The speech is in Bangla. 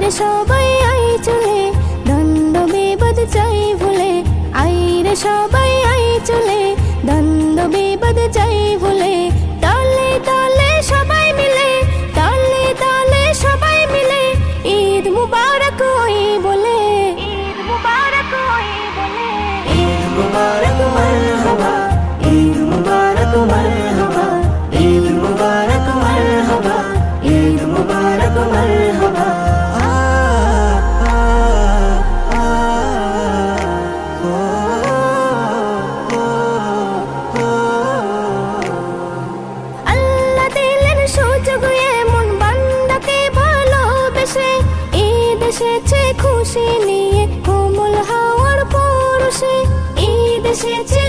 আইরে সবাই আই চলে, দ্বন্দ্ব বিবাদ চাই ভুলে। আইরে সবাই আই চলে, দ্বন্দ্ব বিবাদ চাই ভুলে। দলে দলে সবাই মিলে, দলে দলে সবাই মিলে ঈদ মুবারক ওই বলে, ঈদ মুবারক ওই বলে। ঈদ মুবারক মারহাবা, ঈদ মুবারক মারহাবা, ঈদ মুবারক মারহাবা, ঈদ মুবারক মারহাবা। আল্লাহ দিলেন সুযোগ এমন বান্দাকে ভালোবেসে, ঈদ এসেছে খুশি নিয়ে কোমল হাওয়ার পরশে। ঈদ এসেছে